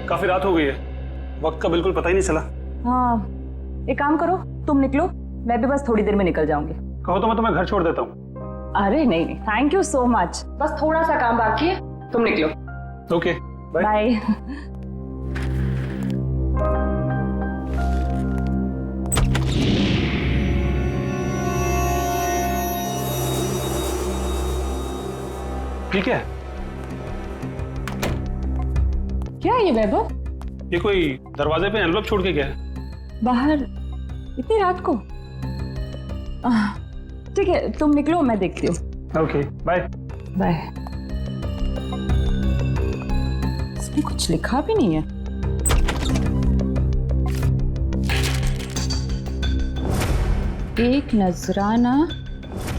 काफी रात हो गई है, वक्त का बिल्कुल पता ही नहीं चला। हाँ, एक काम करो, तुम निकलो, मैं भी बस थोड़ी देर में निकल जाऊंगी। कहो तो मैं तुम्हें घर छोड़ देता हूँ। अरे नहीं नहीं, थैंक यू सो मच, बस थोड़ा सा काम बाकी है, तुम निकलो। Okay, bye. बाय। ठीक है। क्या है ये वैभव? ये कोई दरवाजे पे एनवलप छोड़ के गया है। बाहर इतनी रात को? ठीक है, तुम निकलो, मैं देखती हूँ। Okay, bye. बाय। इसमें कुछ लिखा भी नहीं है। एक नजराना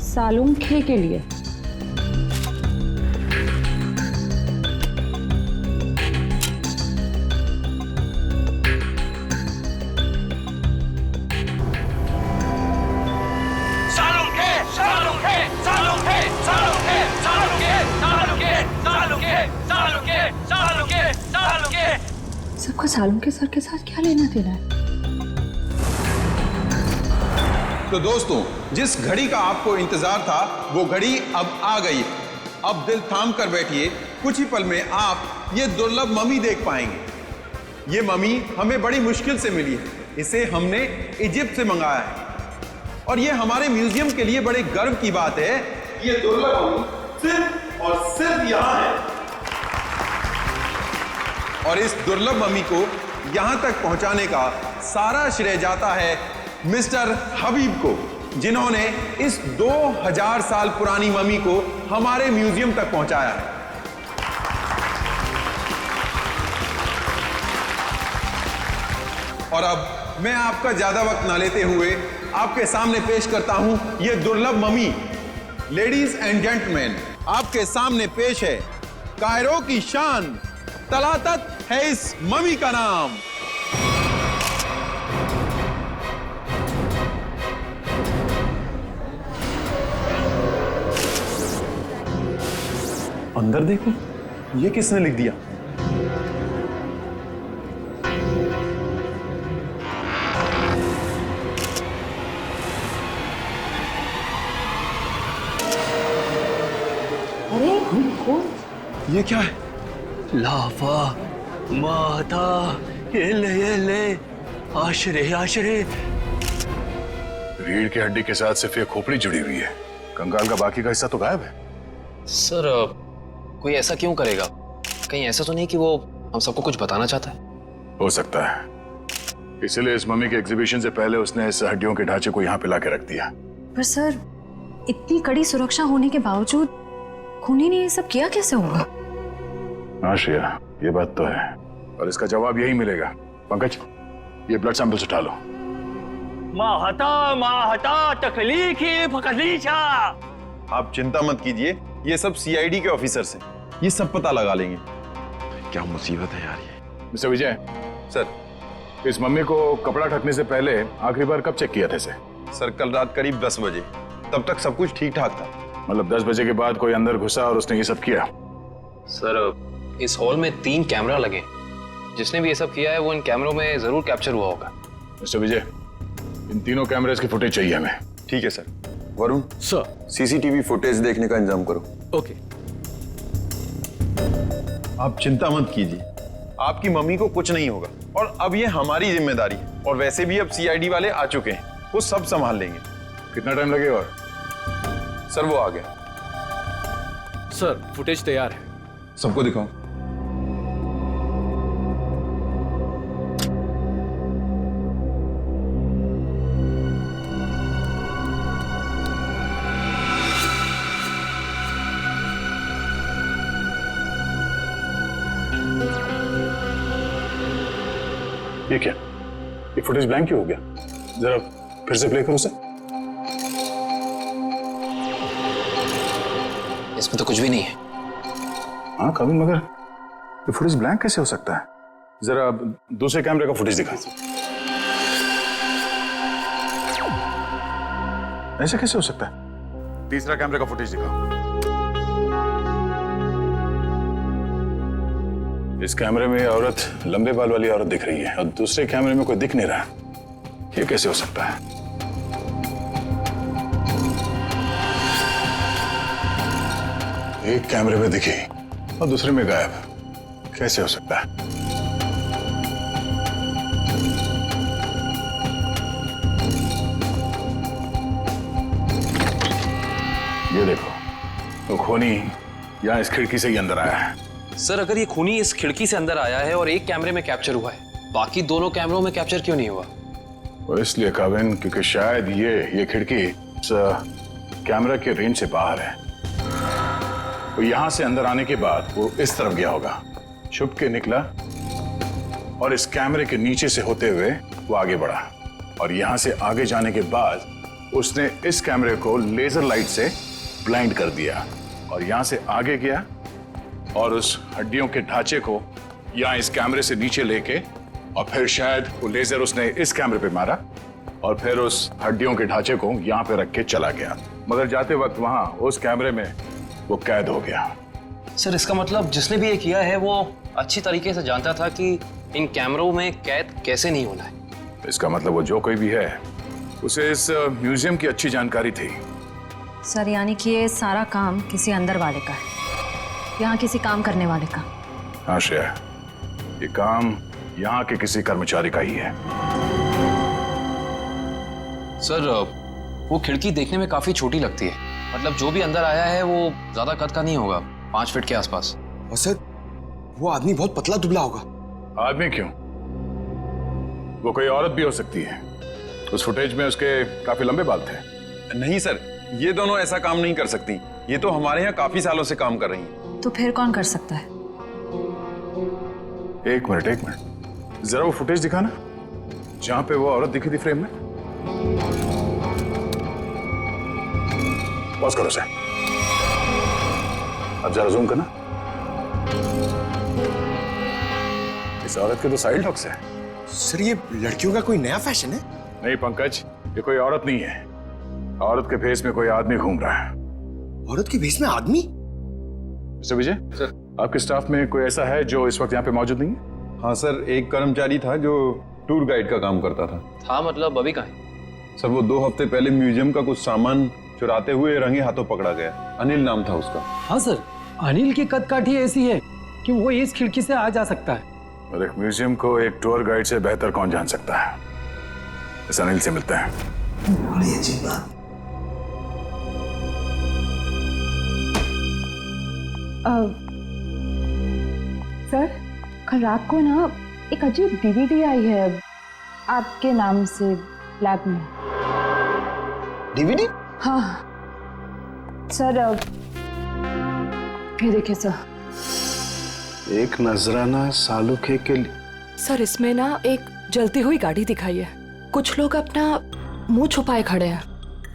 सालुंखे के लिए। सबका सालुंखे सर के साथ क्या लेना देना है? तो दोस्तों, जिस घड़ी का आपको इंतजार था वो घड़ी अब आ गई। अब दिल थाम कर बैठिए, कुछ ही पल में आप ये दुर्लभ मम्मी देख पाएंगे। ये मम्मी हमें बड़ी मुश्किल से मिली है, इसे हमने इजिप्ट से मंगाया है और ये हमारे म्यूजियम के लिए बड़े गर्व की बात है। ये दुर्लभ मम्मी सिर्फ और सिर्फ यहाँ है और इस दुर्लभ मम्मी को यहां तक पहुंचाने का सारा श्रेय जाता है मिस्टर हबीब को, जिन्होंने इस 2000 साल पुरानी मम्मी को हमारे म्यूजियम तक पहुंचाया है। और अब मैं आपका ज्यादा वक्त ना लेते हुए आपके सामने पेश करता हूं यह दुर्लभ मम्मी। लेडीज एंड जेंटलमैन, आपके सामने पेश है कायरो की शान, तलातत है इस मम्मी का नाम। अंदर देखो, ये किसने लिख दिया? अरे कौन? ये क्या है? लाफा माता ये ले आशरे आशरे। रीढ़ की हड्डी के साथ सिर्फ ये खोपड़ी जुड़ी हुई है, कंकाल का बाकी का हिस्सा तो गायब है। सर कोई ऐसा क्यों करेगा? कहीं ऐसा तो नहीं कि वो हम सबको कुछ बताना चाहता है? हो सकता है, इसलिए इस मम्मी के एग्जीबिशन से पहले उसने इस हड्डियों के ढांचे को यहाँ पे लाके रख दिया। पर सर, इतनी कड़ी सुरक्षा होने के बावजूद खूनी ने ये सब किया कैसे होगा? हाँ श्रेया, ये बात तो है और इसका जवाब यही मिलेगा। पंकज, ये ब्लड सैंपल्स उठा लो। माहता तकलीफी फकलीचा। आप चिंता मत कीजिए, ये सब सीआईडी के ऑफिसर्स हैं, ये सब पता लगा लेंगे। क्या मुसीबत है यार ये। मिस्टर विजय सर, इस मम्मी को कपड़ा ढकने से पहले आखिरी बार कब चेक किया था इसे? सर कल रात करीब 10 बजे, तब तक सब कुछ ठीक ठाक था। मतलब 10 बजे के बाद कोई अंदर घुसा और उसने ये सब किया? सर इस हॉल में 3 कैमरा लगे, जिसने भी ये सब किया है वो इन कैमरों में जरूर कैप्चर हुआ होगा। मिस्टर विजय, इन तीनों कैमरेज की फुटेज चाहिए हमें। ठीक है sir. Varun sir. CCTV footage देखने का इंतजाम करो। ओके। आप चिंता मत कीजिए, आपकी मम्मी को कुछ नहीं होगा और अब ये हमारी जिम्मेदारी है। और वैसे भी अब सीआईडी वाले आ चुके हैं, वो सब संभाल लेंगे। कितना टाइम लगेगा? और सर वो आ गया। सर फुटेज तैयार है। सबको दिखाओ। ये क्या? ये फुटेज ब्लैंक क्यों हो गया? जरा फिर से प्ले करो उसे। इसमें तो कुछ भी नहीं है। हाँ कविन, मगर ये फुटेज ब्लैंक कैसे हो सकता है? जरा दूसरे कैमरे का फुटेज दिखा। ऐसे कैसे हो सकता है? तीसरा कैमरे का फुटेज दिखाओ। इस कैमरे में औरत लंबे बाल वाली औरत दिख रही है और दूसरे कैमरे में कोई दिख नहीं रहा। ये कैसे हो सकता है? एक कैमरे में दिखी और दूसरे में गायब, कैसे हो सकता है? ये देखो, तो खूनी यहाँ इस खिड़की से ही अंदर आया है। सर अगर ये खूनी इस खिड़की से अंदर आया है और एक कैमरे में कैप्चर हुआ है, बाकी दोनों कैमरों में कैप्चर क्यों नहीं हुआ? वो इसलिए काविन, क्योंकि शायद ये खिड़की इस कैमरा के रेंज से बाहर है। वो यहां से अंदर आने के बाद वो इस तरफ गया होगा, छुप के निकला और इस कैमरे के नीचे से होते हुए वो आगे बढ़ा और यहां से आगे जाने के बाद उसने इस कैमरे को लेजर लाइट से ब्लाइंड कर दिया और यहां से आगे गया और उस हड्डियों के ढांचे को यहां इस कैमरे से नीचे लेके और फिर शायद वो लेजर उसने इस कैमरे पे मारा और फिर उस हड्डियों के ढांचे को यहां पे रख के चला गया, मगर जाते वक्त वहां उस कैमरे में वो कैद हो गया। सर इसका मतलब जिसने भी ये किया है वो अच्छी तरीके से जानता था कि इन कैमरों में कैद कैसे नहीं होना है। इसका मतलब वो जो कोई भी है उसे इस म्यूजियम की अच्छी जानकारी थी। सर यानी कि ये सारा काम किसी अंदर वाले का है, यहाँ किसी काम करने वाले का। हाँ श्रेया, ये काम यहाँ के किसी कर्मचारी का ही है। सर वो खिड़की देखने में काफी छोटी लगती है, मतलब जो भी अंदर आया है वो ज्यादा कद का नहीं होगा, 5 फीट के आसपास। और सर वो आदमी बहुत पतला दुबला होगा। आदमी क्यों, वो कोई औरत भी हो सकती है। उस फुटेज में उसके काफी लंबे बाल थे। नहीं सर, ये दोनों ऐसा काम नहीं कर सकती। ये तो हमारे यहाँ काफी सालों से काम कर रही हैं। तो फिर कौन कर सकता है? एक मिनट, जरा वो फुटेज दिखाना जहां पे वो औरत दिखी थी फ्रेम में। पॉज करो सर, अब जरा जूम करना। इस औरत के तो साइड हॉक्स है। सर ये लड़कियों का कोई नया फैशन है? नहीं पंकज, ये कोई औरत नहीं है। औरत के भेष में कोई आदमी घूम रहा है। औरत के भेष में आदमी? मिस्टर विजय सर, आपके स्टाफ में कोई ऐसा है जो इस वक्त यहाँ पे मौजूद नहीं है? हाँ सर, एक कर्मचारी था जो टूर गाइड का काम करता था। मतलब अभी कहाँ है? सर वो 2 हफ्ते पहले म्यूजियम का कुछ सामान चुराते हुए रंगे हाथों पकड़ा गया। अनिल नाम था उसका। हाँ सर, अनिल की कदकाठी ऐसी है कि वो इस खिड़की से आ जा सकता है। और एक म्यूजियम को एक टूर गाइड से बेहतर कौन जान सकता है। इस अनिल से मिलता है। बड़ी अजीब बात। सर कल रात को ना एक अजीब डीवीडी आई है आपके नाम से लैब में। डीवीडी? हाँ सर, ये देखिए सर। एक नजराना सालुखे के लिए। सर इसमें ना एक जलती हुई गाड़ी दिखाई है, कुछ लोग अपना मुंह छुपाए खड़े हैं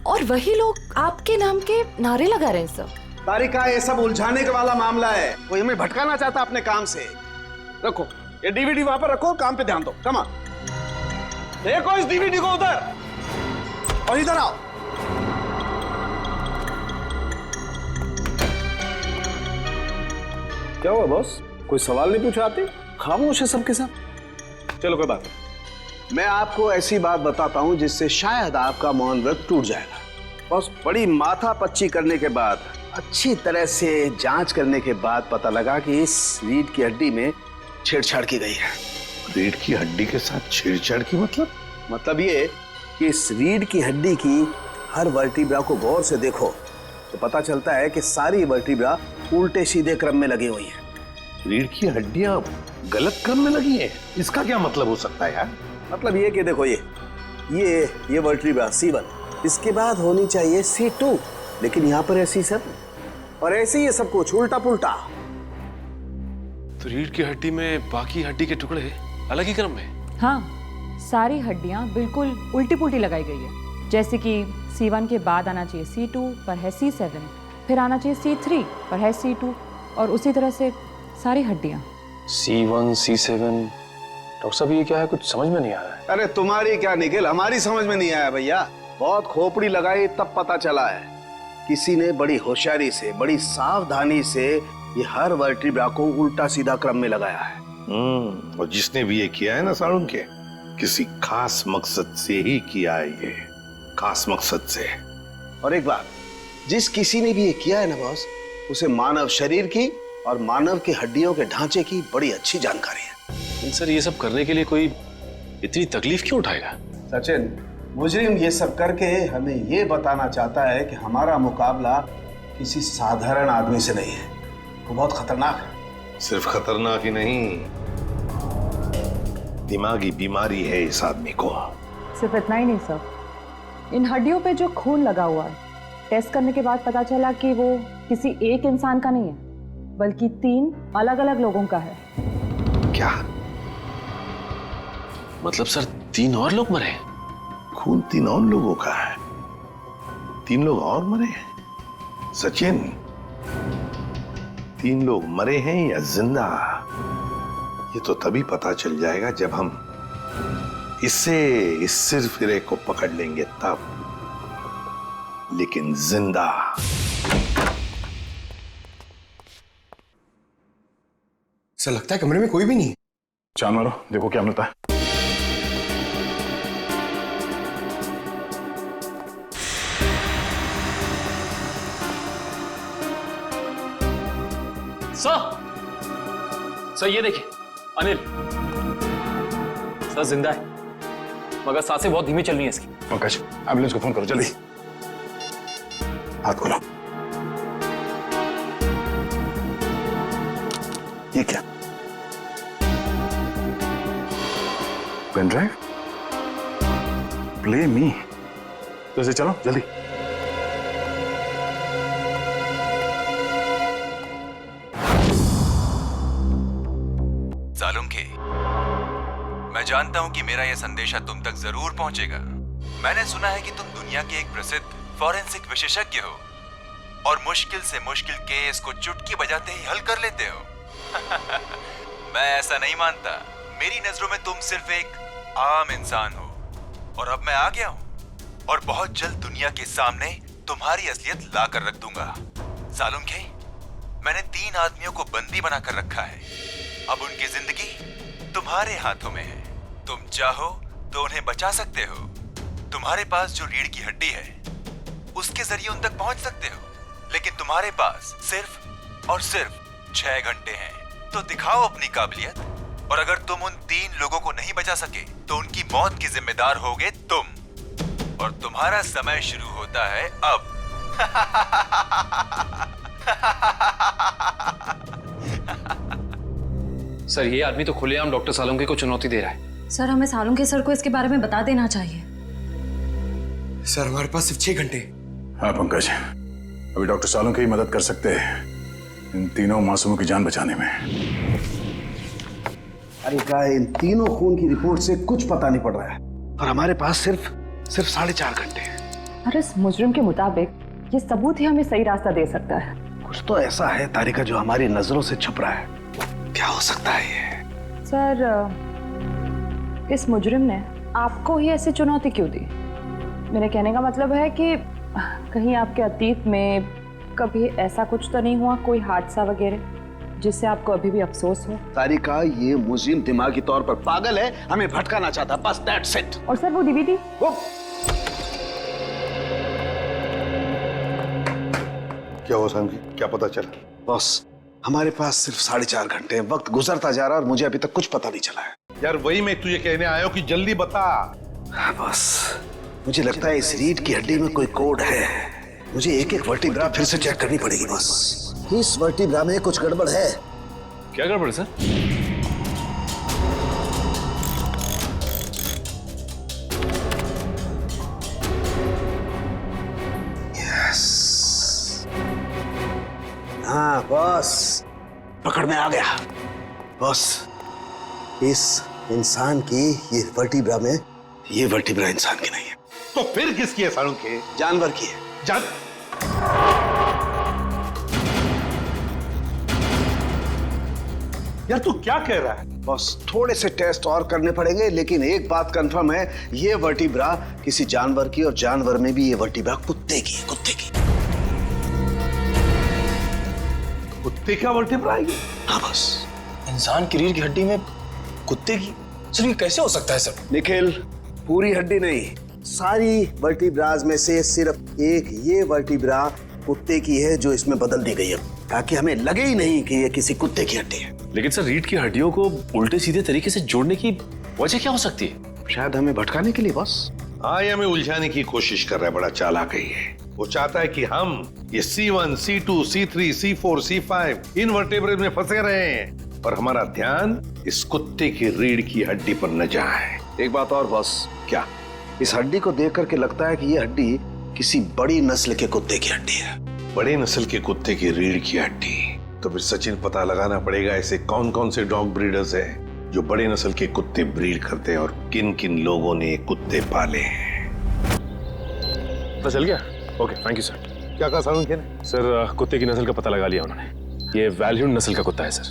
और वही लोग आपके नाम के नारे लगा रहे हैं सर। तारिका, ये सब उलझाने के वाला मामला है, कोई हमें भटकाना चाहता अपने काम से। रखो ये डीवीडी वहां पर रखो, काम पे ध्यान दो। कमा देखो इस डीवीडी को उधर, और इधर आओ। क्या हुआ बॉस, कोई सवाल नहीं पूछा आते? खामोश है सबके सब। चलो कोई बात नहीं, मैं आपको ऐसी बात बताता हूं जिससे शायद आपका मौन व्रत टूट जाएगा। बॉस, बड़ी माथा पच्ची करने के बाद, अच्छी तरह से जांच करने के बाद पता लगा कि इस रीढ़ की हड्डी में छेड़छाड़ की गई है। रीढ़ की हड्डी के साथ छेड़छाड़ की मतलब ये कि इस रीढ़ की हड्डी की हर वर्टिब्रा को गौर से देखो तो पता चलता है कि सारी वर्टिब्रा उल्टे सीधे क्रम में लगी हुई है। रीढ़ की हड्डियां गलत क्रम में लगी हैं, इसका क्या मतलब हो सकता है यार? मतलब ये कि देखो ये वर्टिब्रा C1, इसके बाद होनी चाहिए C2, लेकिन यहाँ पर है C7 और ऐसे ही ये सब कुछ उल्टा पुल्टा। तो रीढ़ की हड्डी में बाकी हड्डी के टुकड़े अलग ही क्रम में? हाँ, सारी हड्डियां बिल्कुल उल्टी पुल्टी लगाई गई है। जैसे कि C1 के बाद आना चाहिए C2 पर है C7, फिर आना चाहिए C3 पर है C2 और उसी तरह से सारी हड्डियां। C1 C7, डॉक्टर साहब ये क्या है, कुछ समझ में नहीं आ रहा है। अरे तुम्हारी क्या निखिल, हमारी समझ में नहीं आया भैया। बहुत खोपड़ी लगाई तब पता चला है। किसी ने बड़ी होशियारी से, बड़ी सावधानी से ये हर वर्टिब्रा को उल्टा सीधा क्रम में लगाया है। और जिसने भी ये किया है ना सारुण के, किसी खास मकसद से ही किया है, ये खास मकसद से। और एक बात, जिस किसी ने भी ये किया है ना बॉस, उसे मानव शरीर की और मानव की हड्डियों के ढांचे की बड़ी अच्छी जानकारी है। लेकिन सर ये सब करने के लिए कोई इतनी तकलीफ क्यों उठाएगा? सचिन, मुजरिम ये सब करके हमें ये बताना चाहता है कि हमारा मुकाबला किसी साधारण आदमी से नहीं है, वो बहुत खतरनाक है। सिर्फ खतरनाक ही नहीं, दिमागी बीमारी है इस आदमी को। सिर्फ इतना ही नहीं सर, इन हड्डियों पे जो खून लगा हुआ है, टेस्ट करने के बाद पता चला कि वो किसी एक इंसान का नहीं है, बल्कि 3 अलग-अलग लोगों का है। क्या मतलब सर 3 और लोग मरे? खून 3 और लोगों का है? 3 लोग और मरे हैं? सचिन, 3 लोग मरे हैं या जिंदा, ये तो तभी पता चल जाएगा जब हम इस सिरफिरे को पकड़ लेंगे तब। लेकिन जिंदा। ऐसा लगता है कमरे में कोई भी नहीं है। चांद मारो, देखो क्या मिलता है। सर ये देखिए, अनिल सर जिंदा है, मगर सांसें बहुत धीमी चल रही हैं इसकी। पंकज, एम्बुलेंस को फोन करो जल्दी। हाथ खोलो। ये क्या? Pen drive? Play me. तो इसे चलो जल्दी। सालुंखे, मैं जानता हूं कि मेरा यह संदेशा तुम तक जरूर पहुंचेगा। मैंने सुना है कि तुम दुनिया के एक प्रसिद्ध फॉरेंसिक विशेषज्ञ हो और मुश्किल से मुश्किल केस को चुटकी बजाते ही हल कर लेते हो। मैं ऐसा नहीं मानता। मेरी नजरों में तुम सिर्फ एक आम इंसान हो और अब मैं आ गया हूं और बहुत जल्द दुनिया के सामने तुम्हारी असलियत ला कर रख दूंगा। सालुंखे, मैंने 3 आदमियों को बंदी बनाकर रखा है। अब उनकी जिंदगी तुम्हारे हाथों में है। तुम चाहो तो उन्हें बचा सकते हो। तुम्हारे पास जो रीढ़ की हड्डी है उसके जरिए उन तक पहुंच सकते हो, लेकिन तुम्हारे पास सिर्फ और सिर्फ 6 घंटे हैं। तो दिखाओ अपनी काबिलियत, और अगर तुम उन 3 लोगों को नहीं बचा सके तो उनकी मौत की जिम्मेदार होगे तुम। और तुम्हारा समय शुरू होता है अब। सर ये आदमी तो खुलेआम डॉक्टर सालुंखे को चुनौती दे रहा है। सर, हमें सालुंखे सर को इसके बारे में बता देना चाहिए। सर, हमारे पास सिर्फ 6 घंटे। हाँ पंकज, अभी डॉक्टर सालुंखे ही मदद कर सकते हैं इन 3 मासूमों की जान बचाने में। अरे क्या, इन 3 खून की रिपोर्ट से कुछ पता नहीं पड़ रहा है और हमारे पास सिर्फ 4.5 घंटे हैं। और इस मुजरिम के मुताबिक ये सबूत ही हमें सही रास्ता दे सकता है। कुछ तो ऐसा है तारिका जो हमारी नजरों से छुप रहा है। क्या हो सकता है ये? सर, इस मुजरिम ने आपको ही ऐसी चुनौती क्यों दी? मेरे कहने का मतलब है कि कहीं आपके अतीत में कभी ऐसा कुछ तो नहीं हुआ, कोई हादसा वगैरह जिससे आपको अभी भी अफसोस हो? तारिका, ये मुजरिम दिमागी तौर पर पागल है, हमें भटकाना चाहता, बस दैट्स इट। और सर वो डीवीडी? क्या हुआ साहब, क्या पता चला? बॉस, हमारे पास सिर्फ 4.5 घंटे हैं। वक्त गुजरता जा रहा है और मुझे अभी तक कुछ पता नहीं चला है। यार वही मैं तुझे कहने आया हूं कि जल्दी बता। बस मुझे लगता है इस रीढ़ की हड्डी में कोई कोड है। मुझे एक वर्टिब्रा फिर से चेक करनी पड़ेगी बस। इस वर्टिब्रा में कुछ गड़बड़ है। क्या गड़बड़ सर? हाँ बॉस, पकड़ में आ गया। बॉस, इस इंसान की ये वर्टिब्रा में, ये वर्टिब्रा इंसान की नहीं है। तो फिर किसकी है सालुंखे? जानवर की है। यार तू क्या कह रहा है? बॉस, थोड़े से टेस्ट और करने पड़ेंगे, लेकिन एक बात कंफर्म है, ये वर्टिब्रा किसी जानवर की, और जानवर में भी ये वर्टिब्रा कुत्ते की है। कुत्ते की। कुत्ते का वर्टिब्रा है? हाँ बस, इंसान की रीढ़ की हड्डी में कुत्ते की। सर ये कैसे हो सकता है सर? निखिल, पूरी हड्डी नहीं, सारी वर्टिब्राज में से सिर्फ एक ये वर्टिब्रा कुत्ते की है जो इसमें बदल दी गई है, ताकि हमें लगे ही नहीं कि ये किसी कुत्ते की हड्डी है। लेकिन सर रीढ़ की हड्डियों को उल्टे सीधे तरीके से जोड़ने की वजह क्या हो सकती है? शायद हमें भटकाने के लिए बस। हाँ, ये हमें उलझाने की कोशिश कर रहा है, बड़ा चालाक है ये। वो चाहता है कि हम ये C1, C2, C3, C4, C5 इन वर्टेब्रेज में फंसे रहे हैं और हमारा ध्यान इस कुत्ते की रीढ़ की हड्डी पर न जाए। एक बात और बॉस, क्या? इस हड्डी को देख करके लगता है कि ये हड्डी किसी बड़ी नस्ल के कुत्ते की हड्डी है। बड़े नस्ल के कुत्ते की रीढ़ की हड्डी? तो फिर सचिन पता लगाना पड़ेगा ऐसे कौन कौन से डॉग ब्रीडर्स हैं जो बड़े नस्ल के कुत्ते ब्रीड करते हैं और किन किन लोगों ने कुत्ते पाले हैं। पता चल गया? Okay, thank you sir. क्या कहा सारुण ने? सर कुत्ते की नस्ल का पता लगा लिया उन्होंने। ये वैल्यून नस्ल का कुत्ता है सर।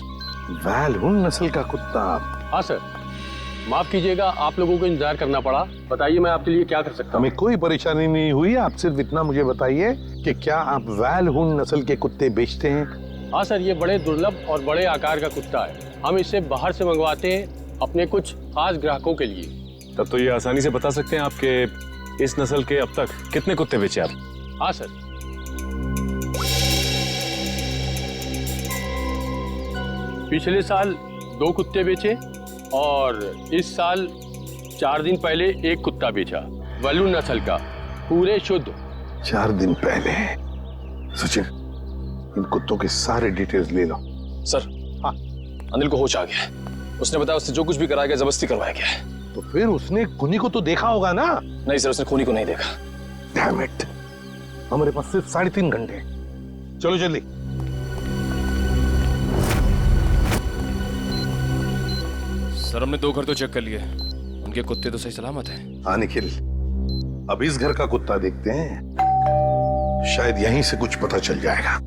वैल्यून नस्ल का कुत्ता? हाँ सर, माफ कीजिएगा आप लोगों को इंतजार करना पड़ा। बताइए मैं आपके लिए क्या कर सकता हूँ? हमें कोई परेशानी नहीं हुई, आप सिर्फ इतना मुझे बताइए कि क्या आप वैल्यून नस्ल के कुत्ते बेचते हैं? हाँ सर, ये बड़े दुर्लभ और बड़े आकार का कुत्ता है। हम इसे बाहर से मंगवाते हैं अपने कुछ खास ग्राहकों के लिए। तब तो ये आसानी से बता सकते हैं आपके इस नस्ल के अब तक कितने कुत्ते बेचे आप? हाँ सर, पिछले साल 2 कुत्ते बेचे और इस साल 4 दिन पहले 1 कुत्ता बेचा, वैल्यून नस्ल का, पूरे शुद्ध। 4 दिन पहले? सचिन, इन कुत्तों के सारे डिटेल्स ले लो। सर, हाँ, अनिल को होश आ गया है। उसने बताया उससे जो कुछ भी कराया गया जबरदस्ती करवाया गया है। तो फिर उसने खूनी को तो देखा होगा ना? नहीं सर, उसने खूनी को नहीं देखा। डैम इट, हमारे पास सिर्फ 3.5 घंटे। चलो जल्दी। सर हमने 2 घर तो चेक कर लिए, उनके कुत्ते तो सही सलामत हैं। हाँ निखिल, अब इस घर का कुत्ता देखते हैं, शायद यहीं से कुछ पता चल जाएगा।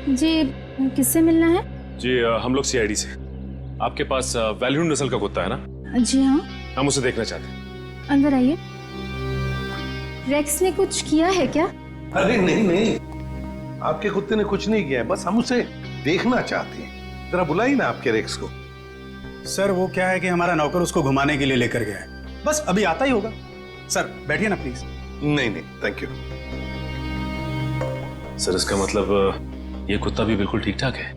जी, किससे मिलना है? जी हम लोग CID से। आपके पास वैल्यून नस्ल का कुत्ता है ना? जी हाँ। हम उसे देखना चाहते हैं। अंदर आइए। रेक्स ने कुछ किया है क्या? अरे नहीं नहीं, आपके कुत्ते ने कुछ नहीं किया है, बस हम उसे देखना चाहते हैं। जरा बुलाइए ना आपके रेक्स को। सर वो क्या है कि हमारा नौकर उसको घुमाने के लिए लेकर गया है, बस अभी आता ही होगा। सर बैठिए ना प्लीज। नहीं नहीं, थैंक यू। सर इसका मतलब ये कुत्ता भी बिल्कुल ठीक ठाक है?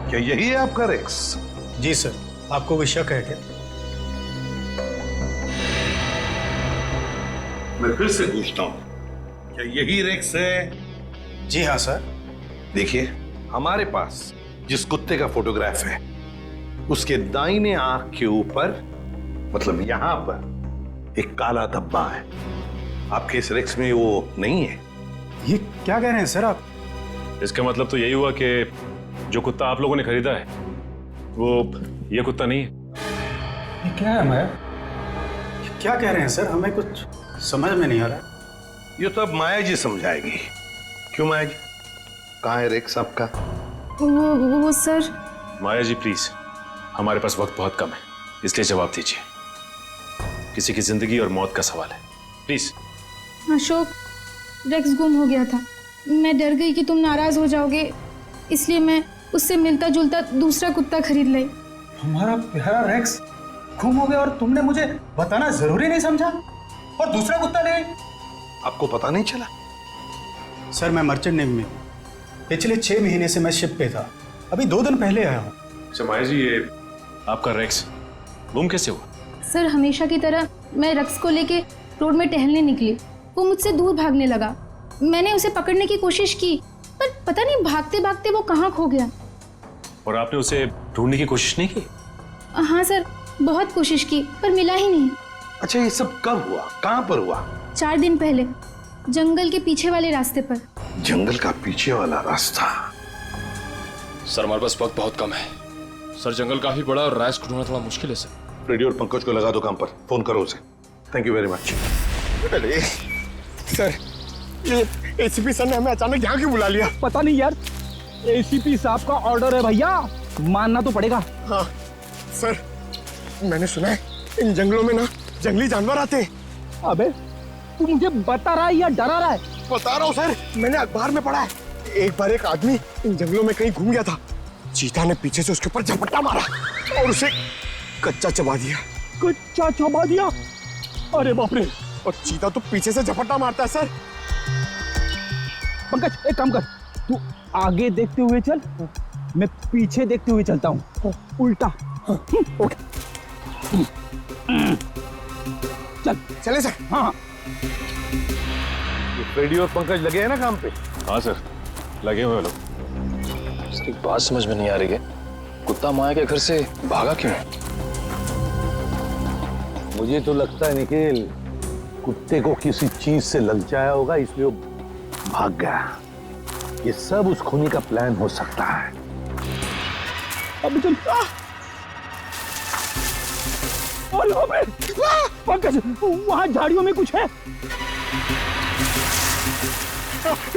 क्या यही है आपका रेक्स? जी सर, आपको कोई शक है क्या? मैं फिर से पूछता हूं, क्या यही रेक्स है? जी हाँ सर। देखिए, हमारे पास जिस कुत्ते का फोटोग्राफ है उसके दाहिने आंख के ऊपर, मतलब यहां पर एक काला धब्बा है। आपके इस रेक्स में वो नहीं है। ये क्या कह रहे हैं सर आप? इसका मतलब तो यही हुआ कि जो कुत्ता आप लोगों ने खरीदा है वो ये कुत्ता नहीं है। ये क्या है मैं? क्या कह रहे हैं सर? हमें कुछ समझ में नहीं आ रहा। ये तो अब माया जी समझाएगी। क्यों माया जी, कहाँ है रेक्स आपका? वो सर। माया जी प्लीज, हमारे पास वक्त बहुत कम है, इसलिए जवाब दीजिए। किसी की जिंदगी और मौत का सवाल है, प्लीज। अशोक, रेक्स गुम हो गया था। मैं डर गई कि तुम नाराज हो जाओगे, इसलिए मैं उससे मिलता जुलता दूसरा कुत्ता खरीद लाई। हमारा प्यारा रेक्स गुम हो गया और तुमने मुझे बताना जरूरी नहीं समझा और दूसरा कुत्ता ले आई। आपको पता नहीं चला? सर मैं मर्चेंट नेवी में हूँ, पिछले 6 महीने से मैं शिप पे था, अभी 2 दिन पहले आया हूँ। अच्छा माया जी, ये आपका रेक्स गुम कैसे हुआ? सर हमेशा की तरह मैं रेक्स को लेके रोड में टहलने निकली, वो मुझसे दूर भागने लगा। मैंने उसे पकड़ने की कोशिश की पर पता नहीं भागते भागते वो कहाँ खो गया। और आपने उसे ढूंढने की कोशिश नहीं की? हाँ सर, बहुत कोशिश की पर मिला ही नहीं। अच्छा, ये सब कब हुआ, कहाँ पर हुआ? 4 दिन पहले, जंगल के पीछे वाले रास्ते पर। जंगल का पीछे वाला रास्ता? सर हमारे पास वक्त बहुत कम है। सर जंगल काफी बड़ा और रैश को ढूंढना थोड़ा मुश्किल है सर। रेडियो और पंकज को लगा दो काम पर, फोन करो उसे। Thank you very much. अरे सर, ये ACP सर ने हमें अचानक यहाँ क्यों बुला लिया? पता नहीं यार, एसीपी साहब का ऑर्डर है भैया, मानना तो पड़ेगा। हाँ सर, मैंने सुना है इन जंगलों में ना जंगली जानवर आते हैं। अबे तू मुझे बता रहा है या डरा रहा है? बता रहा हूँ सर, मैंने अखबार में पढ़ा है। एक बार एक आदमी इन जंगलों में कहीं घूम गया था, चीता ने पीछे से उसके ऊपर झपट्टा मारा और उसे कच्चा चबा दिया। कच्चा चबा दिया? अरे बाप रे। और चीता तो पीछे से झपट्टा मारता है सर। पंकज एक काम कर, तू आगे देखते हुए चल, मैं पीछे देखते हुए चलता हूँ, उल्टा। ओके चल। चले सर। हाँ फ्रेडी और पंकज लगे हैं ना काम पे? हाँ सर, लगे हुए लोग। इसकी बात समझ में नहीं आ रही है, कुत्ता माया के घर से भागा क्यों? मुझे तो लगता है निखिल, कुत्ते को किसी चीज से ललचाया होगा इसलिए वो भाग गया। ये सब उस खूनी का प्लान हो सकता है। अब चल। पंकज वहां झाड़ियों में कुछ है।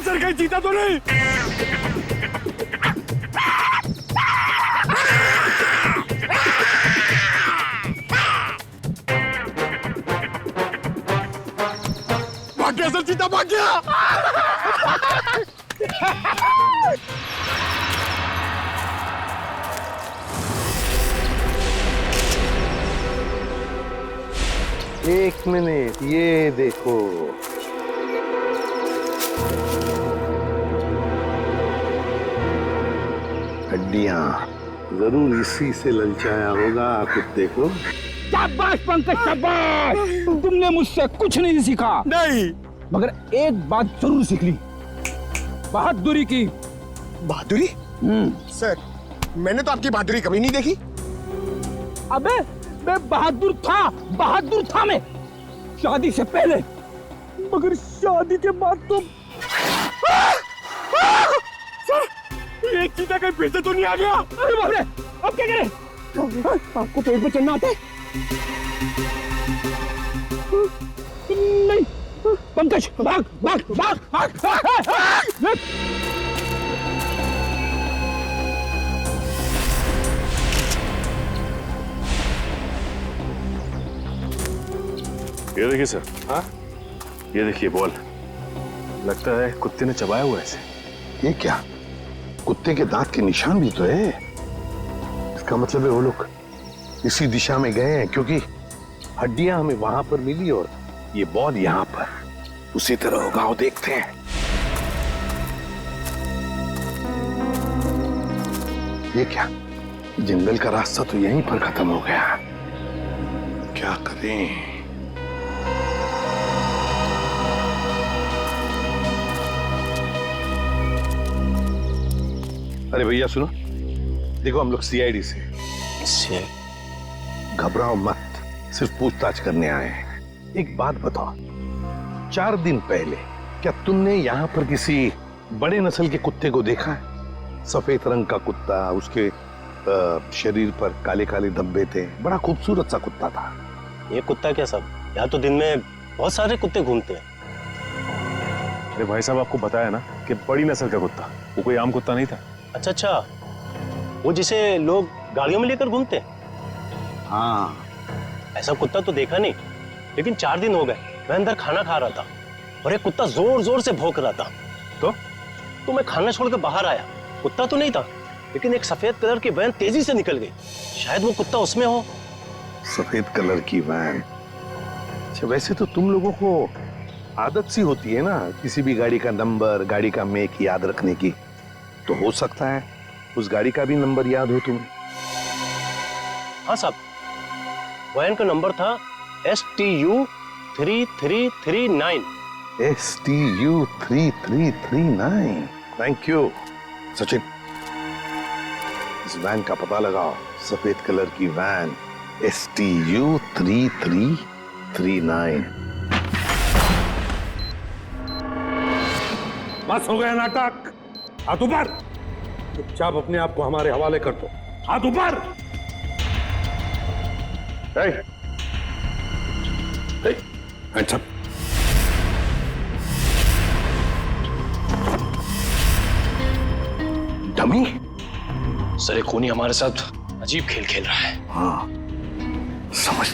सर कहीं चीता तो नहीं? भाग गया सर, चीता भाग गया। एक मिनट, ये देखो। हड्डियां, जरूर इसी से ललचाया होगा कुत्ते को। शाबाश पंकज, शाबाश। तुमने मुझसे कुछ नहीं सीखा। नहीं, मगर एक बात जरूर सीख ली, बहादुरी की। बहादुरी? सर मैंने तो आपकी बहादुरी कभी नहीं देखी। अबे मैं बहादुर था मैं, शादी से पहले, मगर शादी के बाद तो। सर एक चीता कहीं फिर से तो नहीं आ गया? अरे बाप रे, अब क्या करें? आपको पेड़ पे चढ़ना आता है? नहीं पंकज, भाग भाग भाग भाग, भाग। ये देखिए सर। हाँ, ये देखिए बॉल, लगता है कुत्ते ने चबाया हुआ है इसे। ये क्या, कुत्ते के दांत के निशान भी तो है। इसका मतलब है वो लोग इसी दिशा में गए हैं, क्योंकि हड्डियां हमें वहां पर मिली और ये बॉल यहाँ पर। उसी तरह होगा, वो देखते हैं। ये क्या, जंगल का रास्ता तो यहीं पर खत्म हो गया। क्या करें? अरे भैया सुनो, देखो हम लोग सीआईडी से। घबराओ मत, सिर्फ पूछताछ करने आए हैं। एक बात बताओ, 4 दिन पहले क्या तुमने यहाँ पर किसी बड़े नस्ल के कुत्ते को देखा है? सफेद रंग का कुत्ता, उसके शरीर पर काले काले धब्बे थे, बड़ा खूबसूरत सा कुत्ता था। ये कुत्ता क्या सब, यहाँ तो दिन में बहुत सारे कुत्ते घूमते हैं। अरे भाई साहब, आपको बताया ना कि बड़ी नस्ल का कुत्ता, वो कोई आम कुत्ता नहीं था। अच्छा अच्छा, वो जिसे लोग गाड़ियों में लेकर घूमते हैं? हाँ। ऐसा कुत्ता तो देखा नहीं, लेकिन 4 दिन हो गए मैं अंदर खाना खा रहा था और एक कुत्ता जोर जोर से भौंक रहा था। तो मैं खाना छोड़कर बाहर आया, कुत्ता तो नहीं था, लेकिन एक सफेद कलर की वैन तेजी से निकल गई। शायद वो कुत्ता उसमें हो। सफेद कलर की वैन? अच्छा, वैसे तो तुम लोगों को आदत सी होती है ना किसी भी गाड़ी का नंबर, गाड़ी का मेक याद रखने की। तो हो सकता है उस गाड़ी का भी नंबर याद हो तुम्हें। हाँ साहब, वैन का नंबर था STU 3339। STU 3339। Thank you Sachin, इस वैन का पता लगाओ। सफेद कलर की वैन, STU 3339। बस हो गया नाटक, हाथ ऊपर। चुपचाप अपने आप को हमारे हवाले कर दो। हाथ ऊपर। अच्छा, डमी? सर ये खूनी हमारे साथ अजीब खेल खेल रहा है। हाँ, समझ।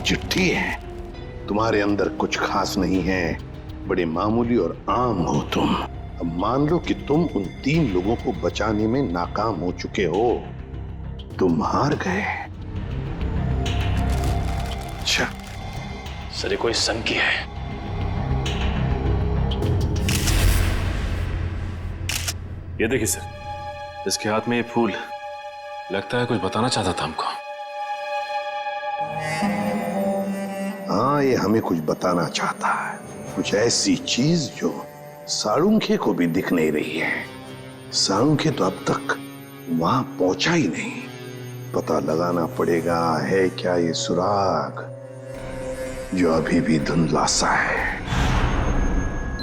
चिट्ठी है, तुम्हारे अंदर कुछ खास नहीं है, बड़े मामूली और आम हो तुम। अब मान लो कि तुम उन 3 लोगों को बचाने में नाकाम हो चुके हो, तुम हार गए। अच्छा, सर ये कोई संग की है। ये देखिए सर, इसके हाथ में ये फूल, लगता है कुछ बताना चाहता था हमको। हाँ, ये हमें कुछ बताना चाहता है, कुछ ऐसी चीज जो साळुंखे को भी दिख नहीं रही है। साळुंखे तो अब तक वहां पहुंचा ही नहीं। पता लगाना पड़ेगा है क्या ये सुराग जो अभी भी धुंधला सा है।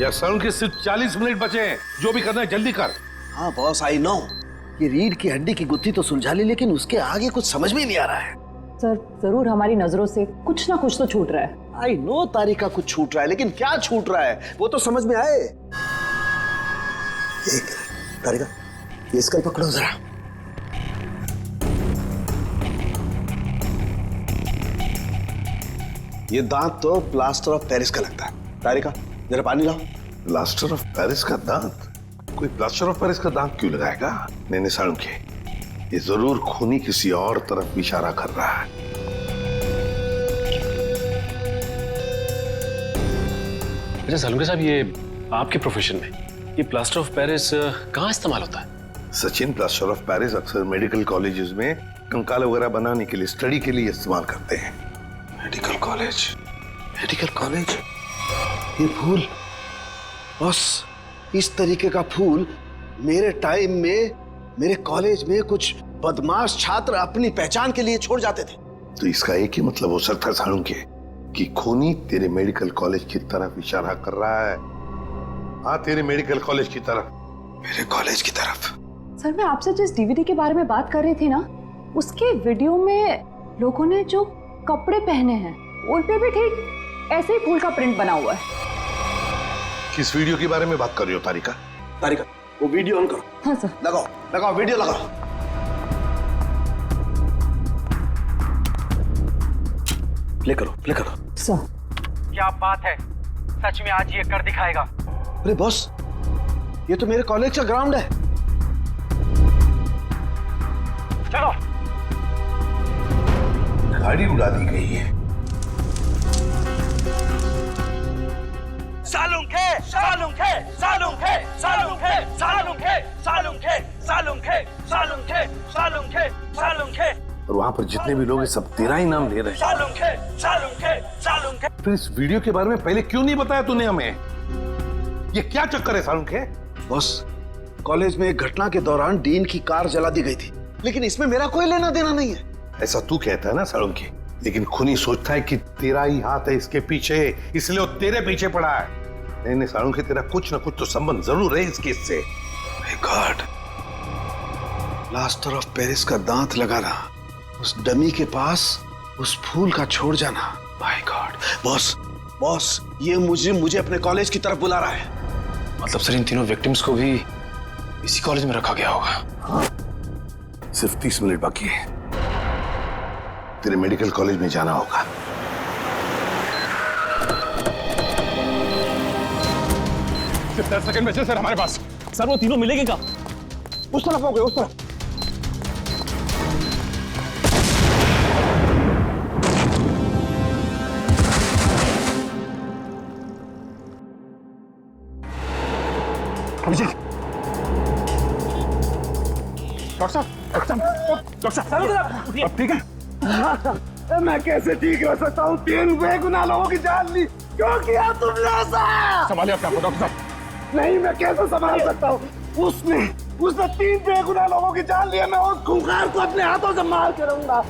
या साळुंखे सिर्फ 40 मिनट बचे हैं, जो भी करना है जल्दी कर। हाँ बॉस, आई नो ये रीढ़ की हड्डी की गुत्थी तो सुलझा ली, लेकिन उसके आगे कुछ समझ में नहीं आ रहा है। सर जरूर हमारी नजरों से कुछ ना कुछ तो छूट रहा है। आई नो तारिका कुछ छूट रहा है, लेकिन क्या छूट रहा है वो तो समझ में आए। एक तारिका, ये स्कल पकड़ो जरा। ये दांत तो प्लास्टर ऑफ पेरिस का लगता है। तारिका जरा पानी लाओ। प्लास्टर ऑफ पेरिस का दांत? कोई प्लास्टर ऑफ पेरिस का दांत क्यों लगाएगा? नहीं साळुंखे, ये जरूर खूनी किसी और तरफ इशारा कर रहा है। अच्छा साळुंखे साहब, ये आपके प्रोफेशन में ये प्लास्टर ऑफ पेरिस कहाँ इस्तेमाल होता है? सचिन, प्लास्टर ऑफ पेरिस अक्सर मेडिकल कॉलेजेस में कंकाल वगैरह बनाने के लिए, स्टडी के लिए इस्तेमाल करते हैं। Medical college, medical college. ये फूल बस, इस तरीके का फूल मेरे टाइम में मेरे कॉलेज में कुछ बदमाश छात्र अपनी पहचान के लिए छोड़ जाते थे। तो इसका एक ही मतलब हो सकता है साळुंखे कि खूनी तेरे मेडिकल कॉलेज की तरफ इशारा कर रहा है। हाँ, तेरे मेडिकल कॉलेज की तरफ, मेरे कॉलेज की तरफ। सर मैं आपसे जिस डीवीडी के बारे में बात कर रही थी ना, उसके वीडियो में लोगों ने जो कपड़े पहने हैं उन पे भी ठीक ऐसे ही फूल का प्रिंट बना हुआ है। किस वीडियो के बारे में बात कर रही हो तारिका? तारिका वो वीडियो ऑन करो। हाँ सर। लगाओ लगाओ, वीडियो लगाओ। प्ले करो, प्ले करो। सर क्या बात है, सच में आज ये कर दिखाएगा। अरे बॉस, ये तो मेरे कॉलेज का ग्राउंड है। चलो। गाड़ी उड़ा दी गई है। साळुंखे, साळुंखे, साळुंखे, साळुंखे, साळुंखे, साळुंखे, साळुंखे, साळुंखे, साळुंखे, साळुंखे। और वहां पर जितने भी लोग हैं सब तेरा ही नाम ले रहे हैं। साळुंखे, साळुंखे, साळुंखे। फिर इस वीडियो के बारे में पहले क्यों नहीं बताया तूने हमें? ये क्या चक्कर है साळुंखे? बॉस, कॉलेज में एक घटना के दौरान डीन की कार जला दी गई थी, लेकिन इसमें मेरा कोई लेना देना नहीं है। ऐसा तू कहता है ना साळुंखे, लेकिन खूनी सोचता है कि तेरा ही हाथ है इसके पीछे, इसलिए वो तेरे पीछे पड़ा है। नहीं साळुंखे, तेरा कुछ ना कुछ तो संबंध जरूर है इस केस से। My God, plaster of Paris का दांत लगाना, उस डमी के पास उस फूल का छोड़ जाना। My God. बॉस बॉस, ये मुझे अपने कॉलेज की तरफ बुला रहा है। मतलब सर इन तीनों विक्टिम्स को भी इसी कॉलेज में रखा गया होगा? हाँ, सिर्फ 30 मिनट बाकी है, तेरे मेडिकल कॉलेज में जाना होगा। सिर्फ 10 सेकंड बचे सर हमारे पास। सर वो तीनों मिलेंगे क्या? उस तरफ हो गए, उस तरफ। अभिजीत, डॉक्टर साहब, अब ठीक है? मैं कैसे ठीक रह सकता हूँ? 3 बेगुनाह लोगों की जान ली, क्यों किया तुमने ऐसा? संभालिए अपने आप को डॉक्टर साहब। नहीं, मैं कैसे संभाल सकता हूँ? उसने 3 बेगुनाह लोगों की जान लिया। मैं उस खूंखार को अपने हाथों से मार के रहूंगा।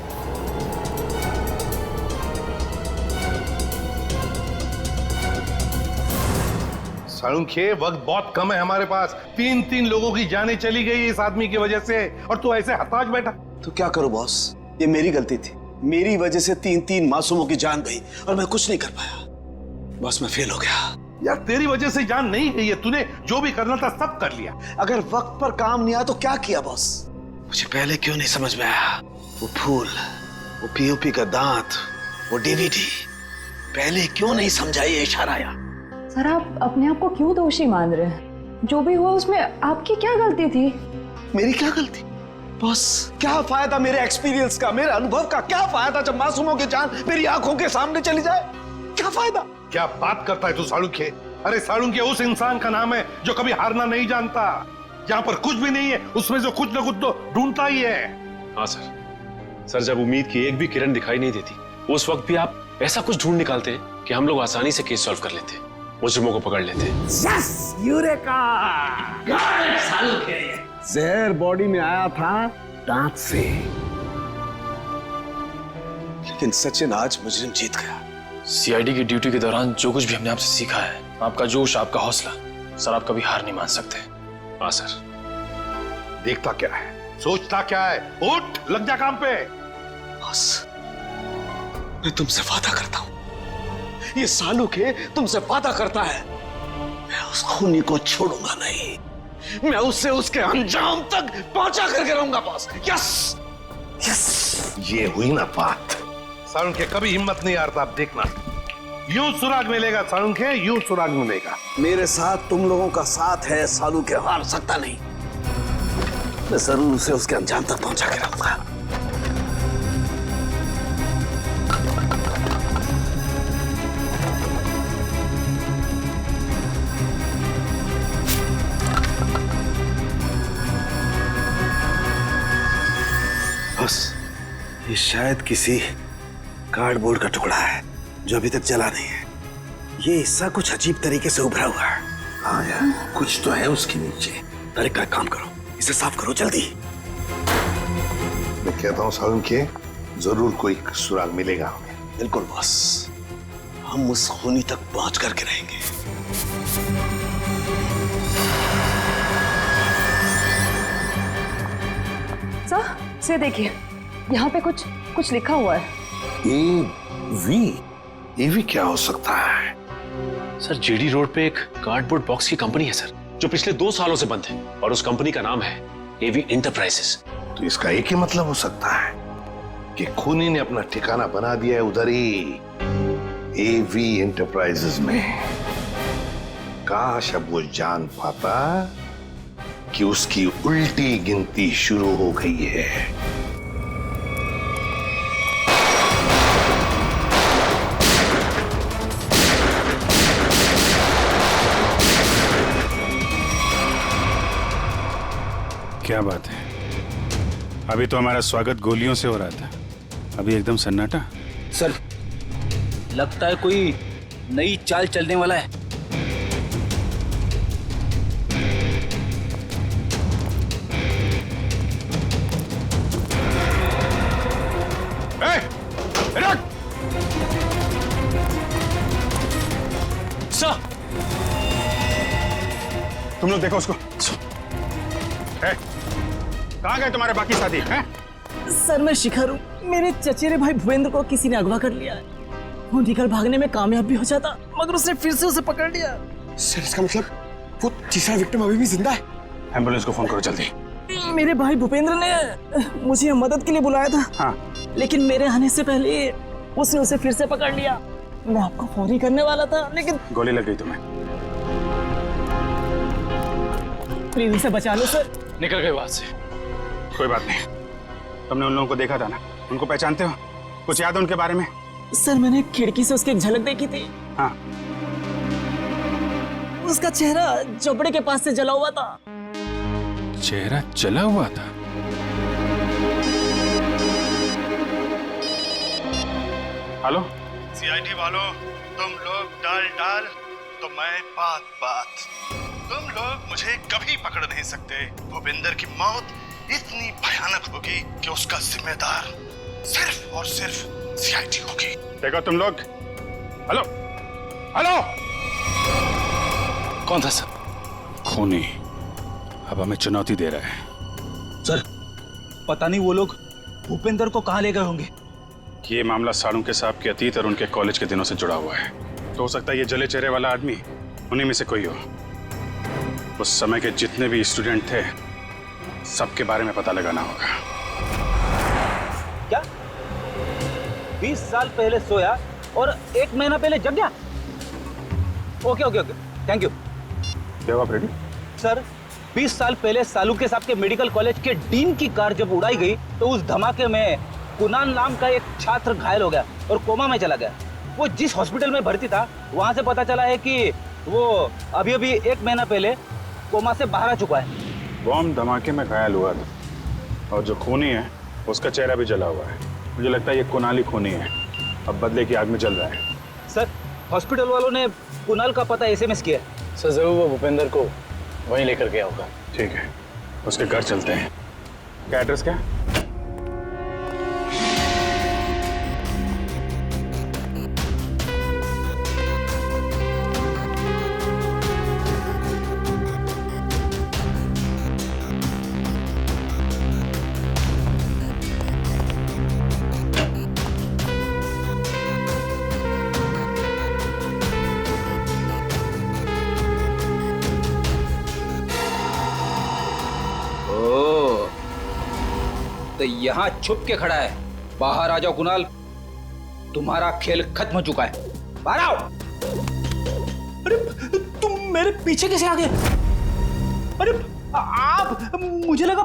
साळुंखे, वक्त बहुत कम है हमारे पास। 3 लोगों की जानें चली गई इस आदमी की वजह से, और तू ऐसे हताश बैठा। तो क्या करूं बॉस, ये मेरी गलती थी। मेरी वजह से 3 मासूमों की जान गई और मैं कुछ नहीं कर पाया। बस मैं फेल हो गया। यार तेरी वजह से जान नहीं गई है, तूने जो भी करना था सब कर लिया। अगर वक्त पर काम नहीं आया तो क्या किया बॉस? मुझे पहले क्यों नहीं समझ में आया? वो फूल, वो पीओपी का दांत, वो डीवीडी, पहले क्यों नहीं समझा ये इशारा आया? सर आप अपने आप को क्यों दोषी मान रहे हैं? जो भी हुआ उसमें आपकी क्या गलती थी? मेरी क्या गलती? बॉस क्या फायदा मेरे एक्सपीरियंस का, मेरे अनुभव का? क्या फायदा जब मासूमों की जान मेरी आंखों के सामने चली जाए? क्या फायदा? क्या बात करता है तू सालुंखे? अरे सालुंखे उस इंसान का नाम है जो कभी हारना नहीं जानता। जहां पर कुछ भी नहीं है उसमें से कुछ ना कुछ तो ढूंढता ही है। हाँ सर, जब उम्मीद की एक भी किरण दिखाई नहीं देती उस वक्त भी आप ऐसा कुछ ढूंढ निकालते हैं कि हम लोग आसानी से केस सॉल्व कर लेते, मुजरिमों को पकड़ लेते। Yes, eureka! जहर बॉडी में आया था दांत से। लेकिन सचिन आज मुजरिम जीत गया। सीआईडी की ड्यूटी के दौरान जो कुछ भी हमने आपसे सीखा है, आपका जोश, आपका हौसला, सर आप कभी हार नहीं मान सकते। हाँ सर। देखता क्या है, सोचता क्या है? उठ, लग जा काम पे। बस मैं तुमसे वादा करता हूं, ये सालुखे तुमसे वादा करता है, मैं उस खूनी को छोड़ूंगा नहीं। मैं उससे उसके अंजाम तक पहुंचा करके रहूंगा बॉस। Yes yes. ये हुई ना बात। सालुंखे कभी हिम्मत नहीं हारता, आप देखना। यूं सुराग मिलेगा सालुंखे, यूं सुराग मिलेगा। मेरे साथ तुम लोगों का साथ है, सालुखे हार सकता नहीं। मैं जरूर उसे उसके अंजाम तक पहुंचा के रहूंगा। बस ये शायद किसी कार्डबोर्ड का टुकड़ा है जो अभी तक जला नहीं है। ये हिस्सा कुछ अजीब तरीके से उभरा हुआ है। हाँ यार, कुछ तो है उसके नीचे। अरे क्या काम करो, इसे साफ करो जल्दी। मैं कहता हूँ सालुंखे, जरूर कोई सुराग मिलेगा हमें। बिल्कुल बॉस, हम उस खूनी तक पहुंच करके रहेंगे। सर से देखिए, यहाँ पे कुछ लिखा हुआ है। एवी क्या हो सकता है? सर जेडी रोड पे एक कार्डबोर्ड बॉक्स की कंपनी है सर, जो पिछले 2 सालों से बंद है, और उस कंपनी का नाम है एवी एंटरप्राइजेस। तो इसका एक ही मतलब हो सकता है कि खूनी ने अपना ठिकाना बना दिया है उधर ही, एवी एंटरप्राइजेस में। काश अब वो जान पाता कि उसकी उल्टी गिनती शुरू हो गई है। क्या बात है, अभी तो हमारा स्वागत गोलियों से हो रहा था, अभी एकदम सन्नाटा। सर लगता है कोई नई चाल चलने वाला है। सर तुम लोग देखो उसको। कहाँ गए तुम्हारे बाकी साथी हैं? सर मैं शिखर हूँ, मेरे चचेरे भाई भूपेंद्र को किसी ने अगवा कर लिया है। वो निकल भागने में कामयाब भी हो जाता, मगर उसने फिर से उसे पकड़ लिया। सर इसका मतलब वो तीसरा विक्टिम अभी भी जिंदा है? एम्बुलेंस को फोन करो जल्दी। मेरे भाई भूपेंद्र ने मुझे मदद के लिए बुलाया था। हाँ। लेकिन मेरे आने से पहले उसने उसे फिर से पकड़ लिया। मैं आपको फोन ही करने वाला था, लेकिन गोली लग गई तुम्हें। प्लीज उसे बचा लो सर। निकल गए वहां से। कोई बात नहीं, तुमने उन लोगों को देखा था ना, उनको पहचानते हो? कुछ याद है उनके बारे में? सर मैंने खिड़की से उसकी एक झलक देखी थी। हाँ। उसका चेहरा झोपड़े के पास से जला हुआ था। चेहरा जला हुआ था? हेलो सीआईडी वालों, तुम लोग डाल तो मैं बात। तुम लोग मुझे कभी पकड़ नहीं सकते। भूपेंद्र की मौत इतनी भयानक होगी कि उसका जिम्मेदार सिर्फ और सिर्फ सीआईडी होगी। देखो तुम लोग। हेलो हेलो, कौन था सर? खूनी अब हमें चुनौती दे रहा है। सर पता नहीं वो लोग भूपेंद्र को कहाँ ले गए होंगे। ये मामला साळुंके साहब के अतीत और उनके कॉलेज के दिनों से जुड़ा हुआ है। तो हो सकता है ये जले चेहरे वाला आदमी उन्हीं में से कोई हो। उस समय के जितने भी स्टूडेंट थे सबके बारे में पता लगाना होगा। क्या 20 साल पहले सोया और 1 महीना पहले जग गया? Okay okay okay, thank you. जवाब रेडी? सर 20 साल पहले साळुंके साहब के मेडिकल कॉलेज के डीन की कार जब उड़ाई गई तो उस धमाके में कुणाल नाम का एक छात्र घायल हो गया और कोमा में चला गया। वो जिस हॉस्पिटल में भर्ती था वहां से पता चला है कि वो अभी अभी 1 महीना पहले कोमा से बाहर आ चुका है। बॉम्ब धमाके में घायल हुआ था और जो खूनी है उसका चेहरा भी जला हुआ है। मुझे लगता है ये कुणाल ही खूनी है। अब बदले की आग में जल रहा है। सर हॉस्पिटल वालों ने कुणाल का पता SMS किया है। सर जरूर वो भूपेंद्र को वहीं लेकर गया होगा। ठीक है, उसके घर चलते हैं। क्या एड्रेस क्या? तो यहाँ छुप के खड़ा है। बाहर आ जाओ कुणाल, तुम्हारा खेल खत्म हो चुका है। बाहर आओ। अरे तुम मेरे पीछे कैसे आ गए? अरे आप, मुझे लगा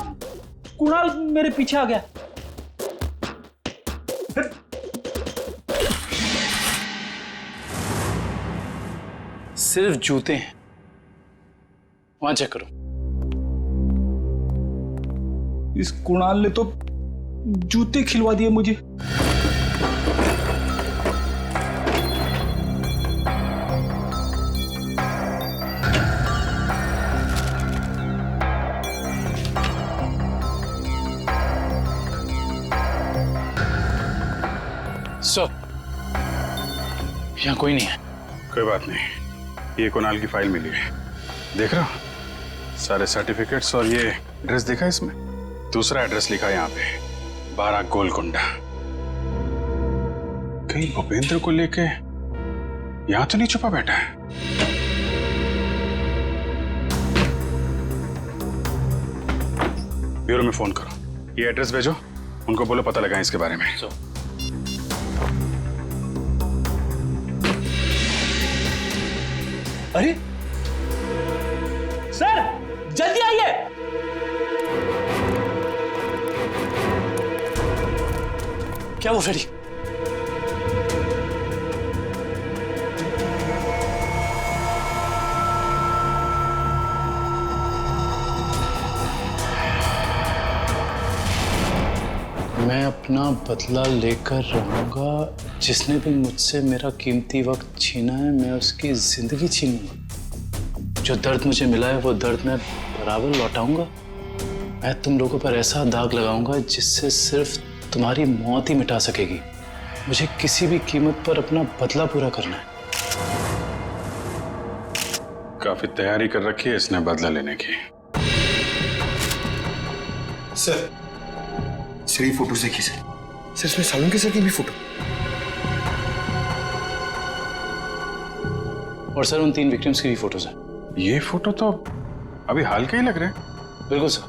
कुणाल मेरे पीछे आ गया। सिर्फ जूते हैं, वहां चेक करो। इस कुणाल ने तो जूते खिलवा दिए मुझे। सर यहाँ कोई नहीं है। कोई बात नहीं, ये कुणाल की फाइल मिली है। देख रहा हो सारे सर्टिफिकेट्स और ये एड्रेस देखा इसमें। दूसरा एड्रेस लिखा है यहाँ पे, 12 गोलकुंडा। कहीं भूपेंद्र को लेके यहाँ तो नहीं छुपा बैठा है? ब्यूरो में फोन करो, ये एड्रेस भेजो, उनको बोलो पता लगाएं इसके बारे में। अरे सर जल्दी आइए। क्या वो फ्रेडी? मैं अपना बदला लेकर रहूंगा। जिसने भी मुझसे मेरा कीमती वक्त छीना है मैं उसकी जिंदगी छीनूंगा। जो दर्द मुझे मिला है वो दर्द मैं बराबर लौटाऊंगा। मैं तुम लोगों पर ऐसा दाग लगाऊंगा जिससे सिर्फ तुम्हारी मौत ही मिटा सकेगी। मुझे किसी भी कीमत पर अपना बदला पूरा करना है। काफी तैयारी कर रखी है इसने बदला लेने की। सर ये फोटोज देखिए सर। सर इसमें साळुंके सर की भी फोटो। और सर उन 3 विक्टिम्स की भी फोटोज हैं। ये फोटो तो अभी हाल के ही लग रहे हैं। बिल्कुल सर,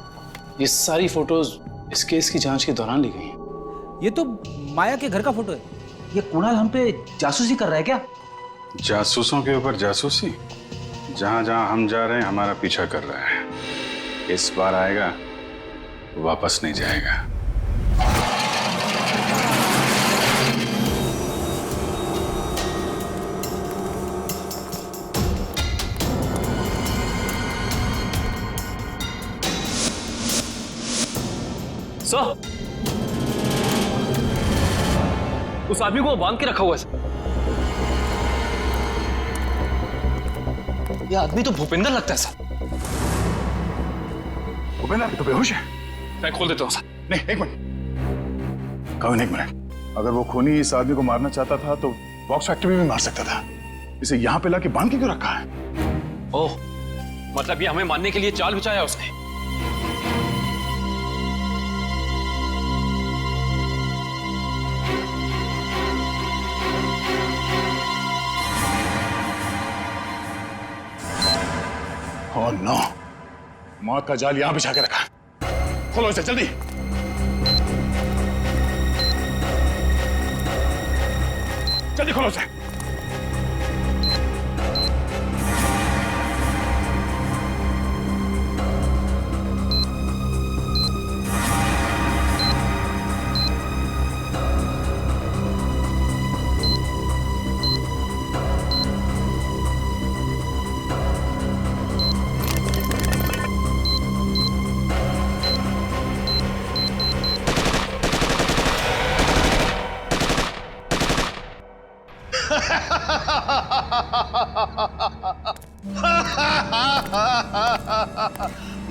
ये सारी फोटोज इस केस की जांच के दौरान ली गई हैं। ये तो माया के घर का फोटो है। ये कुणाल हम पे जासूसी कर रहा है क्या? जासूसों के ऊपर जासूसी? जहां जहां हम जा रहे हैं हमारा पीछा कर रहा है। इस बार आएगा, वापस नहीं जाएगा। सर उस आदमी को बांध के रखा हुआ है। ये आदमी तो भूपेंद्र लगता है सर। भूपेंद्र तो बेहोश है। मैं खोल देता हूँ सर। नहीं एक मिनट कविन, एक मिनट। अगर वो खूनी इस आदमी को मारना चाहता था तो बॉक्स फैक्ट्री में भी मार सकता था। इसे यहाँ पे लाके बांध के क्यों रखा है? ओह, मतलब ये हमें मारने के लिए चाल बिछाया उसने। ओह नो, मौत का जाल यहां बिछा के रखा। खोलो इसे जल्दी। जल्दी खोलो इसे।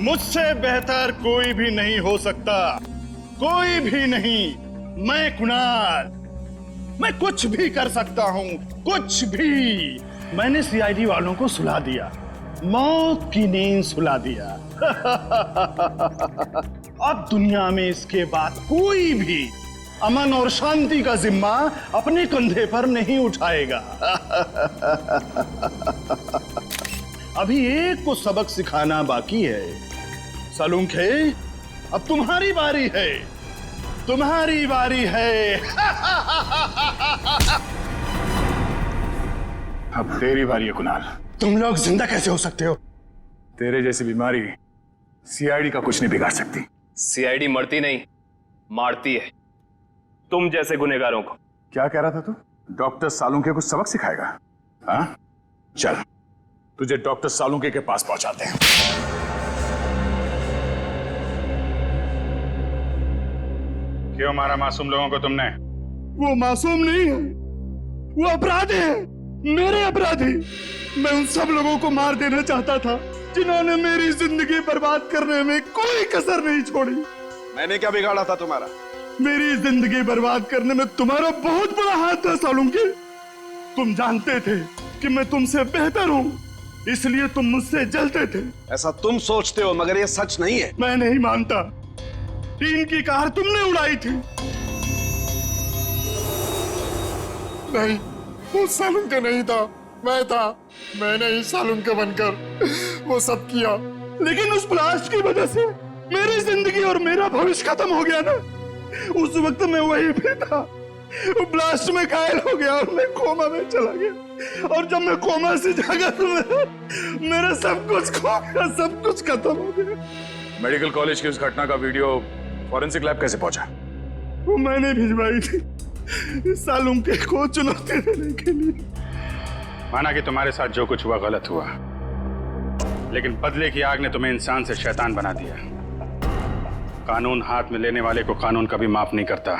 मुझसे बेहतर कोई भी नहीं हो सकता, कोई भी नहीं। मैं कुणाल, मैं कुछ भी कर सकता हूं, कुछ भी। मैंने सीआईडी वालों को सुला दिया, मौत की नींद सुला दिया। अब दुनिया में इसके बाद कोई भी अमन और शांति का जिम्मा अपने कंधे पर नहीं उठाएगा। अभी एक को सबक सिखाना बाकी है। सालुंखे, अब तुम्हारी बारी है, तुम्हारी बारी है। अब तेरी बारी है कुणाल। तुम लोग जिंदा कैसे हो सकते हो? तेरे जैसी बीमारी सीआईडी का कुछ नहीं बिगाड़ सकती। सीआईडी मरती नहीं, मारती है तुम जैसे गुनहगारों को। क्या कह रहा था तू? डॉक्टर सालुंके को सबक सिखाएगा? हाँ, चल तुझे डॉक्टर सालुंके के पास पहुंचाते हैं। क्यों मारा मासूम लोगों को तुमने? वो मासूम नहीं है, वो अपराधी है, मेरे अपराधी। मैं उन सब लोगों को मार देना चाहता था जिन्होंने मेरी जिंदगी बर्बाद करने में कोई कसर नहीं छोड़ी। मैंने क्या बिगाड़ा था तुम्हारा? मेरी जिंदगी बर्बाद करने में तुम्हारा बहुत बड़ा हाथ था सालुंके। तुम जानते थे कि मैं तुमसे बेहतर हूँ, इसलिए तुम मुझसे जलते थे। ऐसा तुम सोचते हो, मगर ये सच नहीं है। मैं नहीं मानता। टीन की कार तुमने उड़ाई थी। नहीं, वो सालुंके नहीं था, मैं था। मैंने ही सालुंके बनकर वो सब किया। लेकिन उस ब्लास्ट की वजह से मेरी जिंदगी और मेरा भविष्य खत्म हो गया ना। उस वक्त मैं वहीं पे था, वो ब्लास्ट में घायल हो गया और मैं कोमा में चला गया। और जब मैं कोमा से जागा तो मेरा सब कुछ खो गया, सब कुछ खत्म हो गया। मेडिकल कॉलेज की उस घटना का वीडियो फॉरेंसिक लैब कैसे पहुंचा? वो मैंने भिजवाई थी सालुंके को चुनौती देने के लिए। माना कि तुम्हारे साथ जो कुछ हुआ गलत हुआ, लेकिन बदले की आग ने तुम्हें इंसान से शैतान बना दिया। कानून हाथ में लेने वाले को कानून कभी माफ नहीं करता।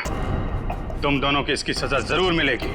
तुम दोनों की इसकी सजा जरूर मिलेगी।